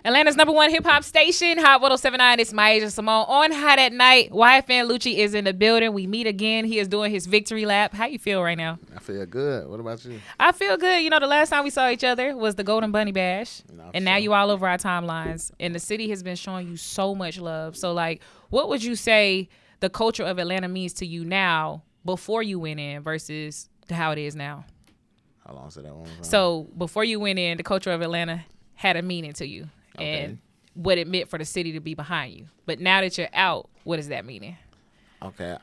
Atlanta's #1 hip hop station, Hot 107.9. It's Maisha Simone on Hot at Night. YFN Lucci is in the building. We meet again. He is doing his victory lap. How you feel right now? I feel good. What about you? I feel good. You know, the last time we saw each other was the Golden Bunny Bash, and now you all over our timelines. And the city has been showing you so much love. So, like, what would you say the culture of Atlanta means to you now before you went in versus how it is now? How long said that one? So, before you went in, the culture of Atlanta had a meaning to you. Okay. And what it meant for the city to be behind you. But now that you're out, what does that mean? Okay.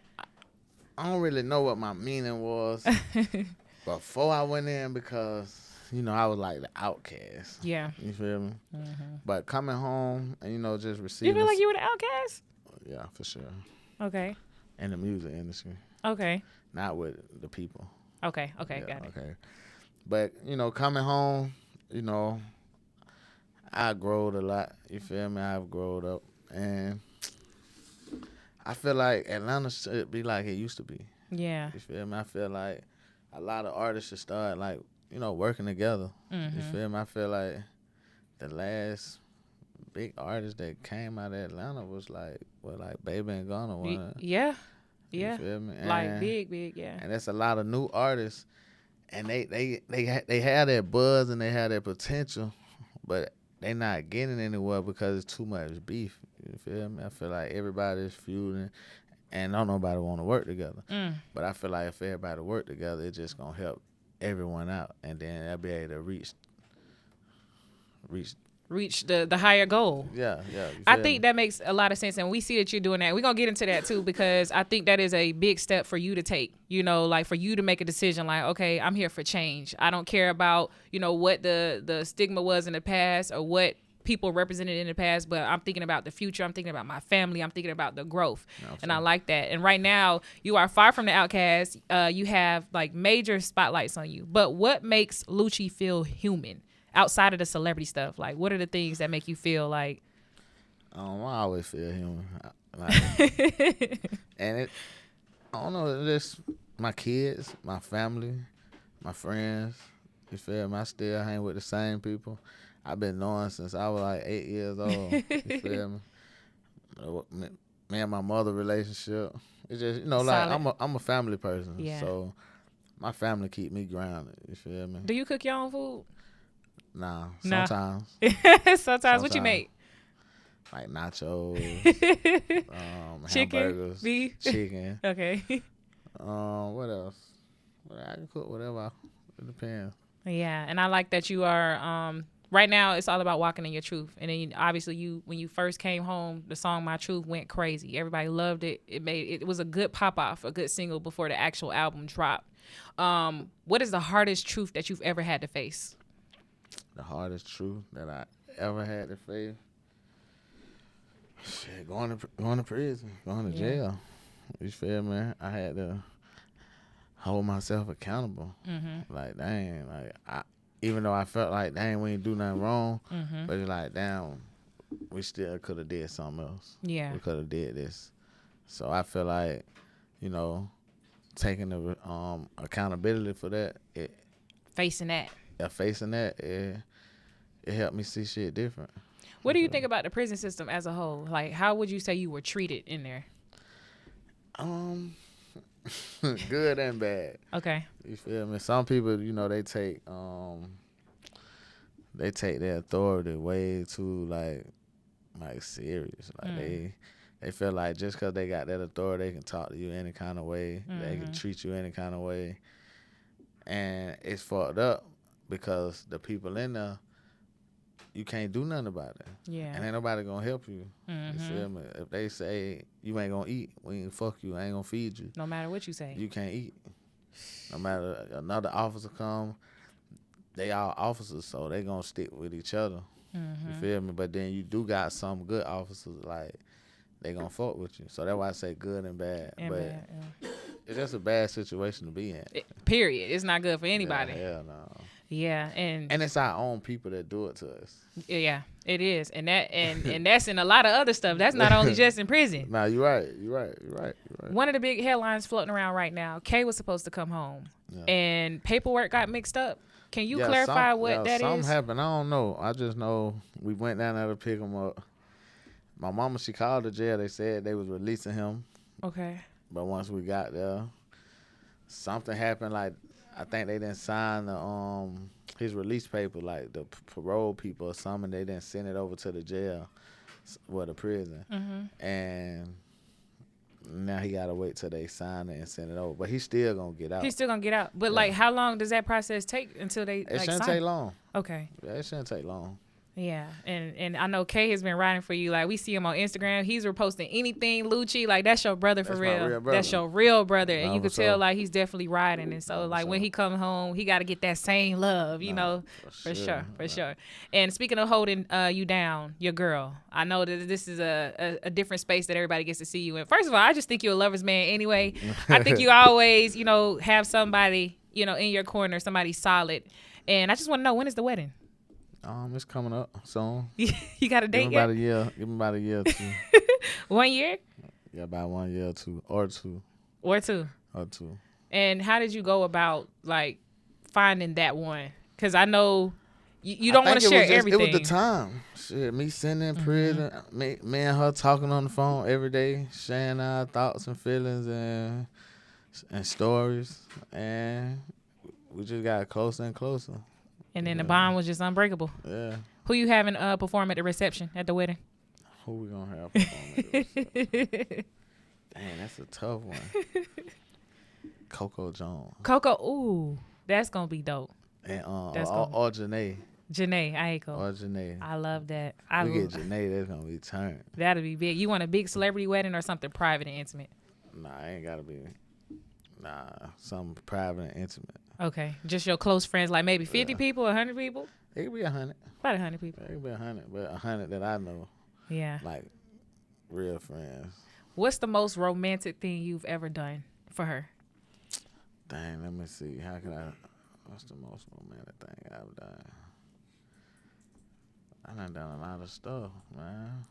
I don't really know what my meaning was before I went in because, you know, I was like the outcast. Yeah. You feel me? Mm-hmm. But coming home and, you know, just receiving. You feel like you were the outcast? Yeah, for sure. Okay. In the music industry. Okay. Not with the people. Okay. Okay. Yeah, Got it. Okay. But, you know, coming home, you know, I growed a lot. You feel me? I've grown up. And I feel like Atlanta should be like it used to be. Yeah. You feel me? I feel like a lot of artists should start, like, you know, working together. Mm-hmm. You feel me? I feel like the last big artist that came out of Atlanta was like, Baby and Gunna one. Yeah. Yeah. You feel me? Like big, yeah. And that's a lot of new artists. And they have that buzz and they have that potential, but they not getting anywhere because it's too much beef. You feel me? I feel like everybody's feuding and don't nobody want to work together. But I feel like if everybody work together, it's just going to help everyone out. And then they'll be able to reach the higher goal. Yeah. I think that makes a lot of sense, and we see that you're doing that. We're going to get into that too, because I think that is a big step for you to take, you know, like for you to make a decision like, okay, I'm here for change. I don't care about, you know, what the stigma was in the past or what people represented in the past, but I'm thinking about the future. I'm thinking about my family. I'm thinking about the growth. And I like that. And right now you are far from the outcast. You have like major spotlights on you, but what makes Lucci feel human? Outside of the celebrity stuff, like what are the things that make you feel like? I always feel human. Like, and I don't know, it's just my kids, my family, my friends. You feel me? I still hang with the same people I've been knowing since I was like 8 years old. You feel me? Me and my mother relationship. It's just, you know, like I'm a family person. Yeah. So my family keep me grounded. You feel me? Do you cook your own food? Nah, sometimes. Sometimes. What you make? Like nachos, chicken, hamburgers, beef, chicken. Okay. What else? I can cook whatever. It depends. Yeah, and I like that you are. Right now, it's all about walking in your truth. And then obviously, when you first came home, the song "My Truth" went crazy. Everybody loved it. It was a good pop off, a good single before the actual album dropped. What is the hardest truth that you've ever had to face? The hardest truth that I ever had to face? Shit, going to prison, going to jail. You feel me? I had to hold myself accountable. Mm-hmm. Like, dang, like even though I felt like, dang, we ain't do nothing wrong, but it's like, damn, we still could have did something else. Yeah. We could have did this. So I feel like, you know, taking the accountability for that, facing that, it helped me see shit different. What do you think about the prison system as a whole? Like, how would you say you were treated in there? Good and bad. Okay. You feel me? Some people, you know, they take their authority way too like serious. Like they feel like just because they got that authority, they can talk to you any kind of way. They can treat you any kind of way. And it's fucked up because the people in there, you can't do nothing about it. Yeah. And ain't nobody gonna help you. You feel me? If they say you ain't gonna eat, we ain't fuck you, I ain't gonna feed you. No matter what you say. You can't eat. No matter another officer come, they all officers, so they gonna stick with each other. You feel me? But then you do got some good officers, like they gonna fuck with you. So that's why I say good and bad. It's just a bad situation to be in. Period. It's not good for anybody. Hell no. Yeah, and it's our own people that do it to us. Yeah, it is, and that's in a lot of other stuff. That's not only just in prison. Nah, you're right. One of the big headlines floating around right now: Kay was supposed to come home, and paperwork got mixed up. Can you clarify what that is? Something happened. I don't know. I just know we went down there to pick him up. My mama, she called the jail. They said they was releasing him. Okay. But once we got there, something happened. Like, I think they didn't sign the his release paper, like the parole people or something. They didn't send it over to the jail, the prison. Mm-hmm. And now he gotta wait till they sign it and send it over. But he's still gonna get out. He's still gonna get out. But like, how long does that process take until they? It shouldn't take long. Okay. Yeah, it shouldn't take long. Yeah, and I know Kay has been riding for you. Like, we see him on Instagram. He's reposting anything Lucci. Like, that's your brother for real. My real brother. That's your real brother, and No, you can for tell sure. like he's definitely riding. And so like when he comes home, he got to get that same love, you know, for sure. And speaking of holding you down, your girl, I know that this is a different space that everybody gets to see you in. First of all, I just think you're a lover's man anyway. I think you always, you know, have somebody, you know, in your corner, somebody solid. And I just want to know, when is the wedding? It's coming up soon. You got a date Give yet? me about a year or two. 1 year? Yeah, about 1 year or two. Or two. And how did you go about like finding that one? Because I know you don't want to share everything. It was the time. Shit, me sitting in prison, me and her talking on the phone every day, sharing our thoughts and feelings and stories, and we just got closer and closer. And then the bond was just unbreakable. Yeah. Who you having perform at the reception at the wedding? Who we gonna have perform at the reception? Dang, that's a tough one. Coco Jones. Coco, ooh, that's gonna be dope. And or Janae. Janae Aiko. Or Janae. I love that. We get Janae, that's gonna be turned. That'll be big. You want a big celebrity wedding or something private and intimate? Nah, I ain't gotta be. Nah, something private and intimate. Okay, just your close friends, like maybe 50 people, 100 people? It could be 100. About 100 people. It could be 100, but 100 that I know. Yeah. Like, real friends. What's the most romantic thing you've ever done for her? Dang, let me see. What's the most romantic thing I've done? I done a lot of stuff, man.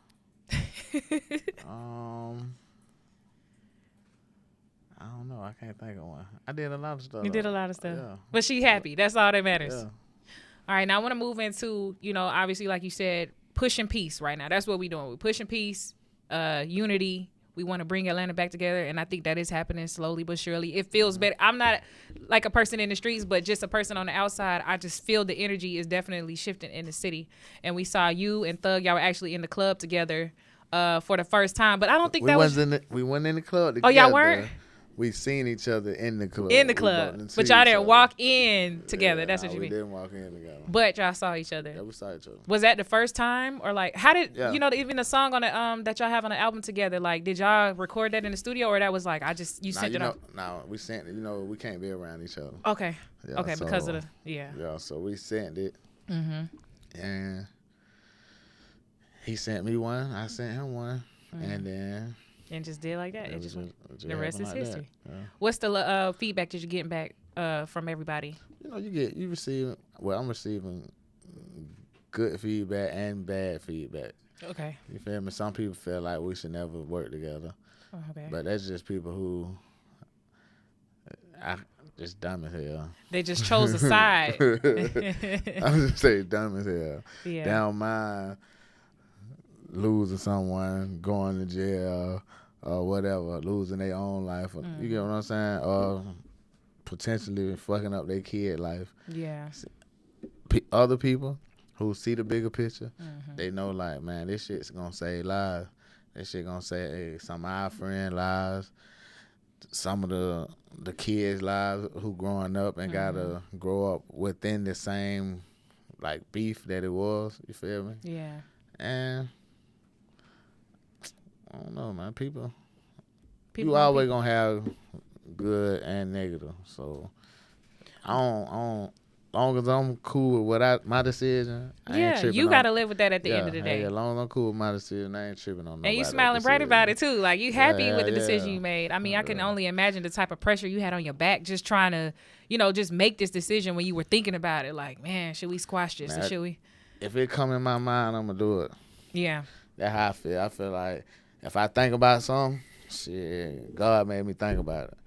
I don't know. I can't think of one. I did a lot of stuff. You did a lot of stuff. Yeah. But she happy. That's all that matters. Yeah. All right, now I want to move into, you know, obviously, like you said, pushing peace right now. That's what we're doing. We're pushing peace, unity. We want to bring Atlanta back together, and I think that is happening slowly but surely. It feels better. I'm not like a person in the streets, but just a person on the outside. I just feel the energy is definitely shifting in the city. And we saw you and Thug, y'all were actually in the club together for the first time. But I don't think we weren't in the club together. Oh, y'all weren't? We seen each other in the club. In the club. But y'all didn't walk in together. That's what you mean. We didn't walk in together. But y'all saw each other. Yeah, we saw each other. Was that the first time? Or like, how did, you know, even the song on the that y'all have on the album together, like, did y'all record that in the studio, or that was like, you sent it off? No, we sent it. You know, we can't be around each other. Okay. Yeah, okay, so, because of the, yeah. Yeah, so we sent it. Mm-hmm. And he sent me one. I sent him one. And then... And just did like that. It just the rest is like history. Yeah. What's the feedback that you're getting back from everybody? You know, you receive. Well, I'm receiving good feedback and bad feedback. Okay. You feel me? Some people feel like we should never work together. Oh, okay. But that's just people who just dumb as hell. They just chose a side. I'm just saying dumb as hell. Yeah. They don't mind losing someone, going to jail, or whatever, losing their own life. You get what I'm saying? Or potentially fucking up their kid life. Yeah. Other people who see the bigger picture, they know, like, man, this shit's gonna save lives. This shit gonna save some of our friends' lives, some of the kids' lives who growing up and gotta grow up within the same, like, beef that it was. You feel me? Yeah. And I don't know, man. People you always gonna have good and negative. So I don't. Long as I'm cool with my decision, I ain't tripping. You gotta live with that at the end of the day. Yeah, as long as I'm cool with my decision, I ain't tripping on nobody. And you smiling bright about it too. Like, you happy with the decision you made. I mean, I can only imagine the type of pressure you had on your back just trying to, you know, just make this decision when you were thinking about it. Like, man, should we squash this or should we? If it come in my mind, I'm gonna do it. Yeah. That's how I feel. I feel like if I think about something, shit, God made me think about it.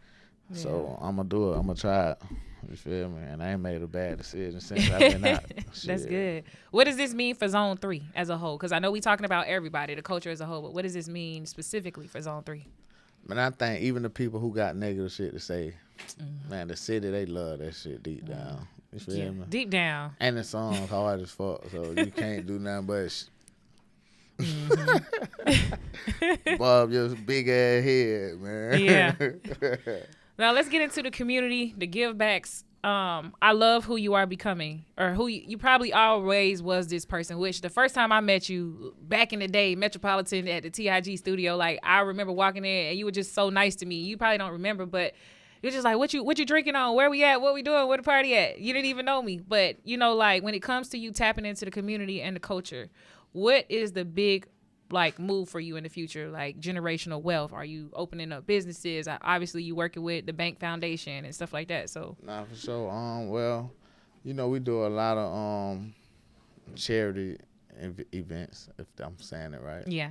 Yeah. So I'm gonna do it. I'm gonna try it. You feel me? And I ain't made a bad decision since I've been out. That's Shit. good. What does this mean for Zone 3 as a whole? Because I know we talking about everybody, the culture as a whole, but what does this mean specifically for Zone 3? Man, I think even the people who got negative shit to say, man, the city, they love that shit deep down. You feel me? Deep down. And the song's hard as fuck, so you can't do nothing but bob your big ass head, man. Yeah. Now let's get into the community, the give backs. I love who you are becoming, or who you probably always was this person, which the first time I met you back in the day, Metropolitan at the TIG studio, like I remember walking in and you were just so nice to me. You probably don't remember, but you're just like, what you drinking on? Where we at? What we doing? Where the party at? You didn't even know me. But, you know, like when it comes to you tapping into the community and the culture, what is the big like move for you in the future, like generational wealth? Are you opening up businesses? Obviously you working with the bank foundation and stuff like that, so Nah, for sure. Well, you know, we do a lot of charity events, if I'm saying it right. yeah.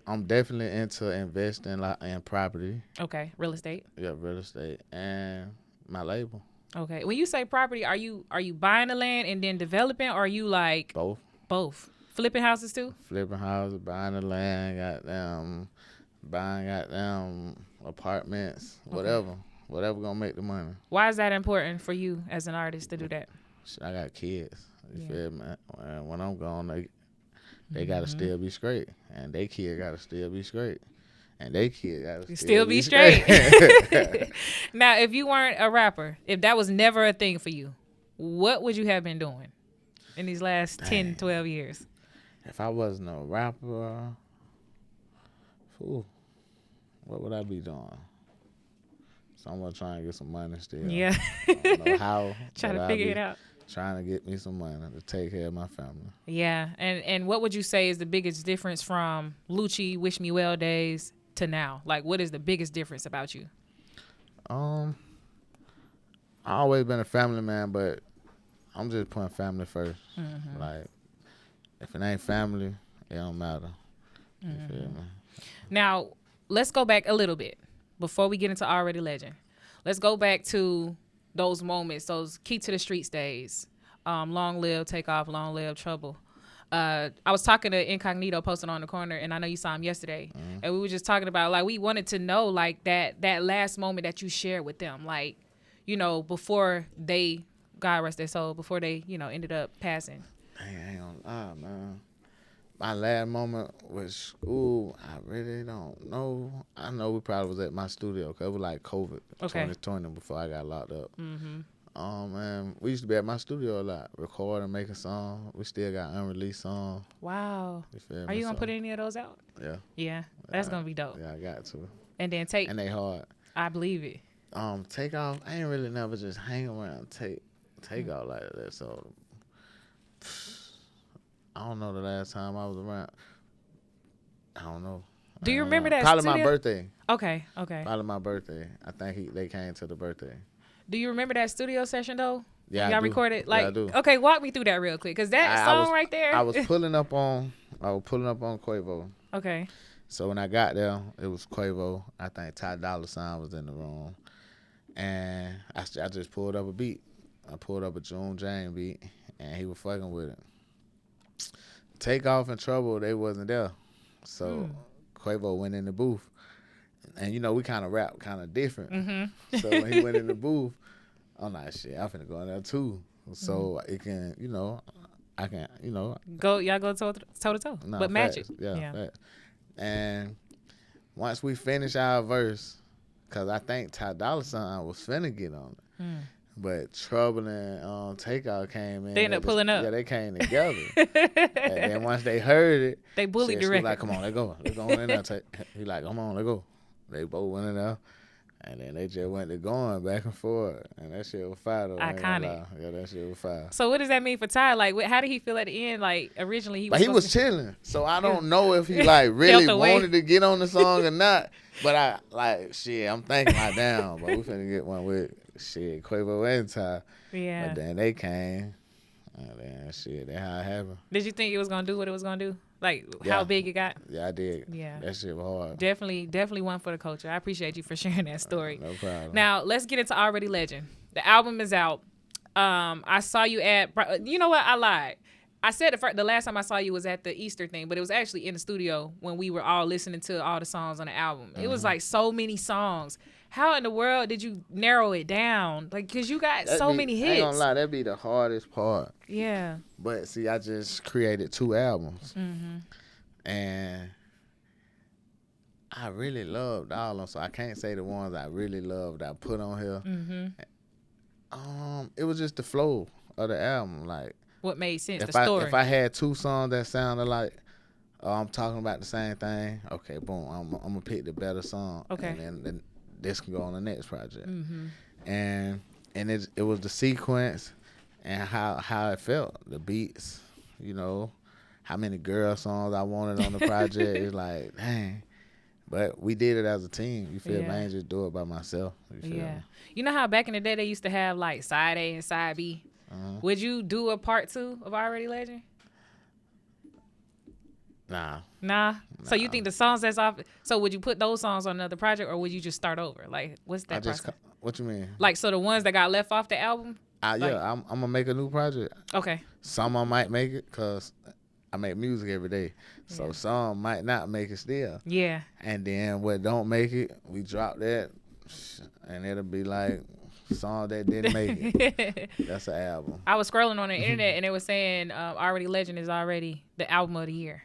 I'm definitely into investing in property. Okay, real estate. Yeah, real estate and my label. Okay, when you say property, are you buying the land and then developing, or are you like Both flipping houses too? Flipping houses, buying the land, buying apartments, whatever gonna make the money. Why is that important for you as an artist to do that? I got kids. You feel me? When I'm gone, they gotta still be straight, and they kid gotta still be straight, and they kid gotta still be straight. Now, if you weren't a rapper, if that was never a thing for you, what would you have been doing in these last 10, 12 years? If I wasn't a rapper, what would I be doing? Someone trying to get some money still. Yeah. I don't know how. Trying to figure it out. Trying to get me some money to take care of my family. Yeah. And what would you say is the biggest difference from Lucci, Wish Me Well days to now? Like, what is the biggest difference about you? I always been a family man, but I'm just putting family first. Like, if it ain't family, it don't matter. You feel me? Now, let's go back a little bit before we get into Already Legend. Let's go back to those moments, those Key to the Streets days. Long live Takeoff, long live Trouble. I was talking to Incognito posted on the corner, and I know you saw him yesterday. And we were just talking about, like, we wanted to know, like, that last moment that you shared with them, like, you know, before they, God rest their soul, before they, you know, ended up passing. I ain't gonna lie, man. My last moment was school. I really don't know. I know we probably was at my studio because it was like COVID 2020 before I got locked up. Man, we used to be at my studio a lot, record and make a song. We still got unreleased songs. Wow. Are you gonna put any of those out? Yeah. Yeah, that's gonna be dope. Yeah, I got to. And then And they hard. I believe it. Takeoff, I ain't really never just hang around Takeoff like that. So I don't know the last time I was around. I don't know. Do you remember that Probably studio? my birthday. Okay. Probably my birthday. I think they came to the birthday. Do you remember that studio session though? Yeah, y'all I do. recorded like. Yeah, I do. Okay, walk me through that real quick, cause that song right there. I was pulling up on Quavo. Okay. So when I got there, it was Quavo. I think Ty Dolla $ign was in the room, and I just pulled up a beat. I pulled up a June Jane beat, and he was fucking with it. Takeoff and Trouble, they wasn't there, so Quavo went in the booth, and you know we kind of rap kind of different. So when he went in the booth, I'm like, shit, I'm finna go in there too. So it can, you know, I can, you know, y'all go toe to toe, nah, but match facts. it. Yeah. Facts. And once we finish our verse, cause I think Ty Dolla $ign was finna get on it. But Trouble and Takeoff came in. They ended up pulling up. Yeah, they came together. And then once they heard it, they bullied the record. record. Like, come on, let's go. Let's go in there. He like, come on, let's go. They both went in there. And then they just went to going back and forth. And that shit was fire, though. Iconic. Yeah, that shit was fire. So what does that mean for Ty? Like, how did he feel at the end? Like, originally he was chilling. So I don't know if he, like, really wanted to get on the song or not. But I'm thinking, like, damn, but we finna get one with, Quavo and Ty. Yeah. But then they came. And then, that's how it happened. Did you think it was going to do what it was going to do? Like how big it got? Yeah, I did. Yeah. That shit was hard. Definitely one for the culture. I appreciate you for sharing that story. No problem. Now, let's get into Already Legend. The album is out. I saw you at, you know what? I lied. I said the last time I saw you was at the Easter thing, but it was actually in the studio when we were all listening to all the songs on the album. It was like so many songs. How in the world did you narrow it down? Like, because you got many hits. I ain't gonna lie, that'd be the hardest part. Yeah. But see, I just created 2 albums. And I really loved all of them, so I can't say the ones I really loved I put on here. It was just the flow of the album. Like, what made sense, if the story. If I had 2 songs that sounded like, I'm talking about the same thing, okay, boom, I'm going to pick the better song. Okay. And then this can go on the next project. And it was the sequence and how it felt, the beats, you know, how many girl songs I wanted on the project. It's like, dang. But we did it as a team. You feel me? I ain't just do it by myself. You feel me? You know how back in the day they used to have like side A and side B? Would you do a part 2 of Already Legend? Nah. So you think the songs that's off? So would you put those songs on another project, or would you just start over? Like, what's that process? What you mean? Like, so the ones that got left off the album? I'm gonna make a new project. Okay. Some I might make it because I make music every day. So some might not make it still. Yeah. And then what don't make it, we drop that, and it'll be like song that didn't make it. That's an album. I was scrolling on the internet and it was saying Already Legend is already the album of the year.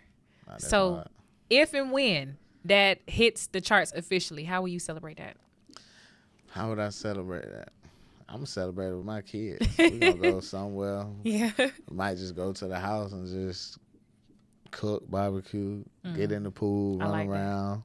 So hard. If and when that hits the charts officially, how will you celebrate that? How would I celebrate that? I'm going to celebrate it with my kids. We're going to go somewhere. Yeah. We might just go to the house and just cook, barbecue, get in the pool, run around,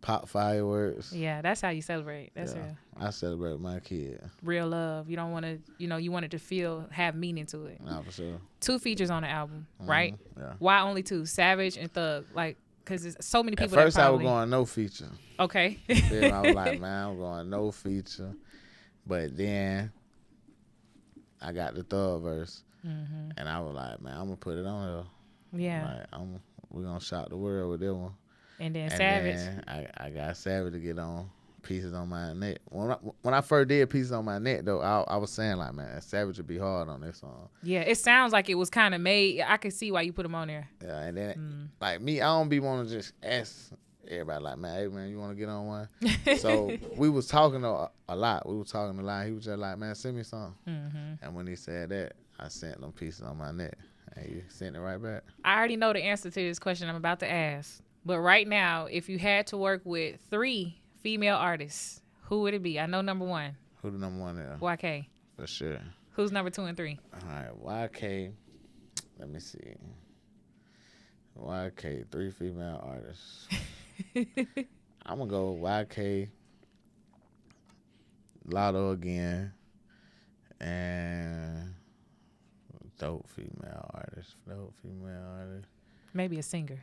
pop fireworks. Yeah, that's how you celebrate. That's real. I celebrate with my kids. Real love. You don't want to, you want it to have meaning to it. Nah, for sure. 2 features on the album, right? Yeah. Why only 2? Savage and Thug. Like, because there's so many people At first, that probably... I was going no feature. Okay. Then I was like, man, I'm going no feature. But then I got the Thug verse. And I was like, man, I'm going to put it on here. Yeah. Like, we're going to shock the world with that one. And then Savage. Then I got Savage to get on Pieces on My Neck. When I first did Pieces on My Neck, though, I was saying, like, man, Savage would be hard on this song. Yeah, it sounds like it was kind of made. I could see why you put him on there. Yeah, and then, like, me, I don't be want to just ask everybody, like, man, hey, man, you want to get on one? So we was talking a lot. We was talking a lot. He was just like, man, send me something. And when he said that, I sent them Pieces on My Neck. And he sent it right back. I already know the answer to this question I'm about to ask. But right now, if you had to work with 3 female artists, who would it be? I know number 1. Who the number 1 is? YK. For sure. Who's number 2 and 3? All right, YK. Let me see. YK, 3 female artists. I'm going to go with YK, Lotto again, and dope female artist. Maybe a singer.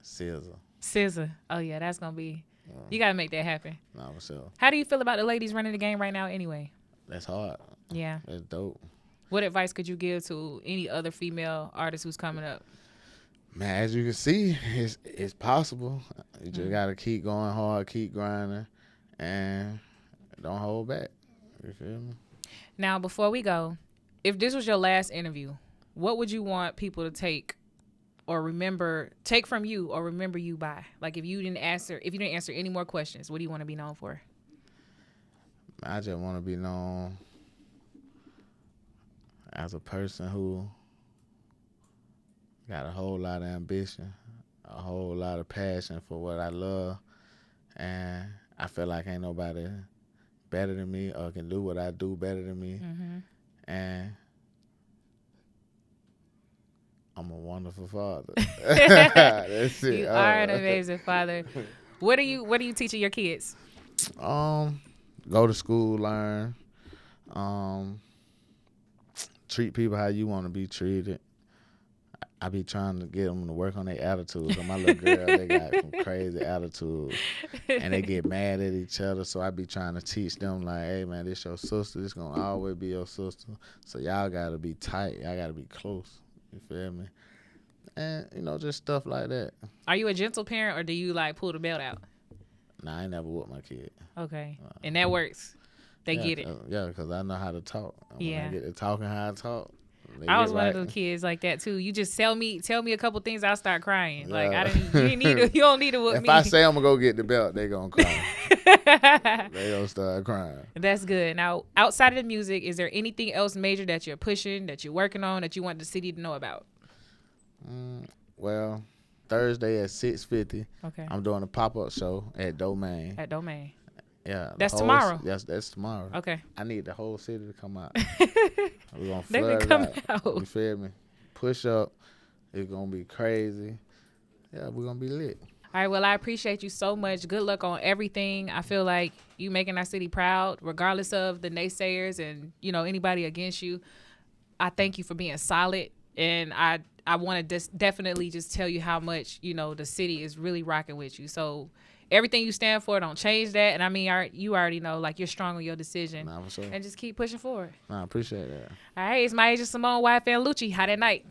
SZA. Oh, yeah, that's going to be... You got to make that happen. Nah, for sure. How do you feel about the ladies running the game right now anyway? That's hard. Yeah. That's dope. What advice could you give to any other female artist who's coming up? Man, as you can see, it's possible. You just got to keep going hard, keep grinding, and don't hold back. You feel me? Now, before we go, if this was your last interview, what would you want people to take from you or remember you by? Like, if you didn't answer any more questions, what do you want to be known for? I just want to be known as a person who got a whole lot of ambition, a whole lot of passion for what I love, and I feel like ain't nobody better than me or can do what I do better than me. And I'm a wonderful father. That's it. You are an amazing father. What are you teaching your kids? Go to school, learn, treat people how you want to be treated. I be trying to get them to work on their attitudes. So my little girl, they got some crazy attitudes, and they get mad at each other. So I be trying to teach them like, hey man, this your sister. This gonna always be your sister. So y'all gotta be tight. Y'all gotta be close. You feel me? And you know, just stuff like that. Are you a gentle parent or do you like pull the belt out? Nah, I ain't never whooped my kid. Okay, and that works. They get it. Yeah, because I know how to talk. When I get to talking how I talk. I was one of those kids like that too. You just tell me a couple things, I'll start crying. Yeah. Like you don't need to whoop me. If I say I'm gonna go get the belt, they gonna cry. They gonna start crying. That's good. Now, outside of the music, is there anything else major that you're pushing, that you're working on, that you want the city to know about? Well, Thursday at 6:50. Okay. I'm doing a pop-up show at Domain. At Domain. Yeah. That's tomorrow. Yes, that's tomorrow. Okay. I need the whole city to come out. We're gonna They flood can come out. out. You feel me? Push up. It's gonna be crazy. Yeah, we're gonna be lit. All right, well, I appreciate you so much. Good luck on everything. I feel like you making our city proud, regardless of the naysayers and, you know, anybody against you. I thank you for being solid, and I want to definitely just tell you how much, you know, the city is really rocking with you. So everything you stand for, don't change that. And I mean, you already know, like, you're strong on your decision. Nah, for sure. And just keep pushing forward. Nah, I appreciate that. All right, it's my agent Simone, YFN Lucci. Hot at night.